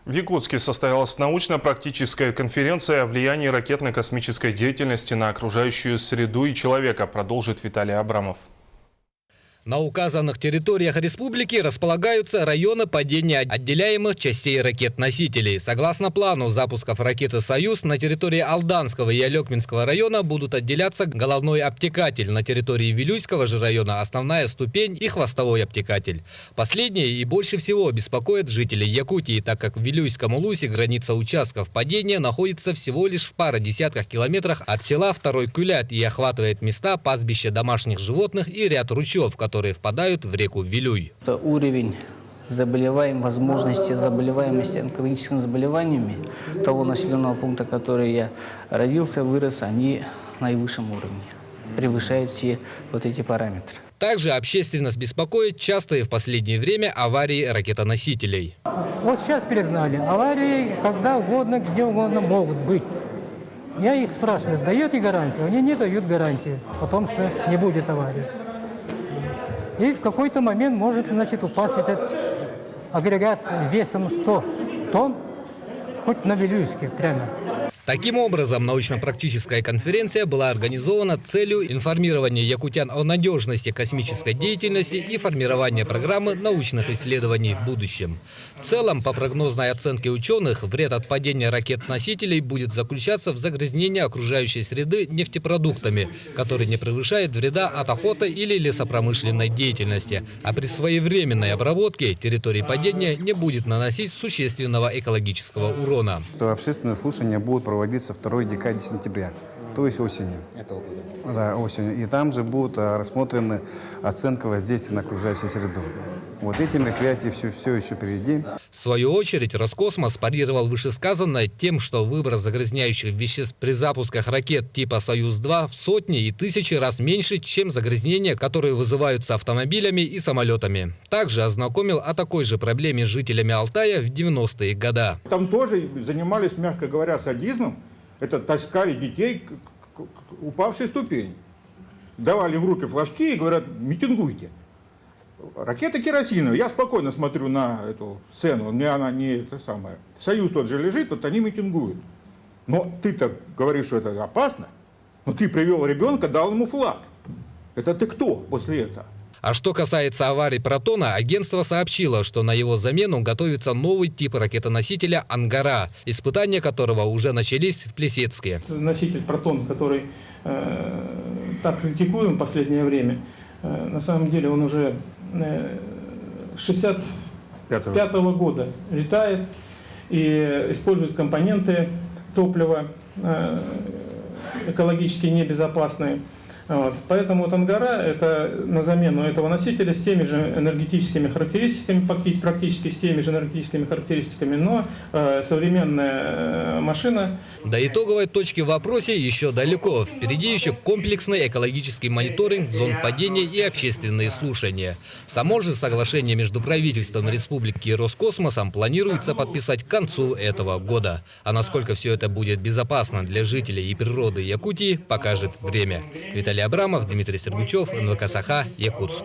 В Якутске состоялась научно-практическая конференция о влиянии ракетно-космической деятельности на окружающую среду и человека, продолжит Виталий Абрамов. На указанных территориях республики располагаются районы падения отделяемых частей ракет-носителей. Согласно плану запусков ракеты «Союз» на территории Алданского и Алекминского района будут отделяться головной обтекатель, на территории Вилюйского же района основная ступень и хвостовой обтекатель. Последние и больше всего беспокоят жителей Якутии, так как в Вилюйском улусе граница участков падения находится всего лишь в пара десятках километрах от села Второй Кюлят и охватывает места пастбища домашних животных и ряд ручьев, которые впадают в реку Вилюй. Это уровень возможности заболеваемости онкологическими заболеваниями того населенного пункта, который я родился, вырос, они на наивысшем уровне. Превышают все вот эти параметры. Также общественность беспокоит частые в последнее время аварии ракетоносителей. Вот сейчас перегнали. Аварии когда угодно, где угодно могут быть. Я их спрашиваю, даете гарантию? Они не дают гарантии о том, что не будет аварии. И в какой-то момент может, упасть этот агрегат весом 100 тонн, хоть на Вилюйске прямо. Таким образом, научно-практическая конференция была организована с целью информирования якутян о надежности космической деятельности и формирования программы научных исследований в будущем. В целом, по прогнозной оценке ученых, вред от падения ракет-носителей будет заключаться в загрязнении окружающей среды нефтепродуктами, который не превышает вреда от охоты или лесопромышленной деятельности. А при своевременной обработке территории падения не будет наносить существенного экологического урона. Общественные слушания будут проводиться второй декаде сентября, то есть осенью. Этого года. Да, осенью. И там же будут рассмотрены оценка воздействия на окружающую среду. Вот эти мероприятия все еще впереди. В свою очередь, Роскосмос парировал вышесказанное тем, что выброс загрязняющих веществ при запусках ракет типа «Союз-2» в сотни и тысячи раз меньше, чем загрязнения, которые вызываются автомобилями и самолетами. Также ознакомил о такой же проблеме с жителями Алтая в 90-е годы. Там тоже занимались, мягко говоря, садизмом. Это таскали детей к упавшей ступени. Давали в руки флажки и говорят: митингуйте. Ракета керосиновая. Я спокойно смотрю на эту сцену. У меня она не это самое. Союз тот же лежит, вот они митингуют. Но ты-то говоришь, что это опасно. Но ты привел ребенка, дал ему флаг. Это ты кто после этого? А что касается аварий «Протона», агентство сообщило, что на его замену готовится новый тип ракетоносителя «Ангара», испытания которого уже начались в Плесецке. Носитель «Протон», который так критикуем в последнее время, на самом деле он уже 65-го года летает и использует компоненты топлива экологически небезопасные. Вот. Поэтому «Ангара» – это на замену этого носителя с теми же энергетическими характеристиками, практически с теми же энергетическими характеристиками, но современная машина. До итоговой точки в вопросе еще далеко. Впереди еще комплексный экологический мониторинг зон падения и общественные слушания. Само же соглашение между правительством республики и Роскосмосом планируется подписать к концу этого года. А насколько все это будет безопасно для жителей и природы Якутии, покажет время. Виталий Абрамов, Дмитрий Сергучев, НВК «Саха», Якутск.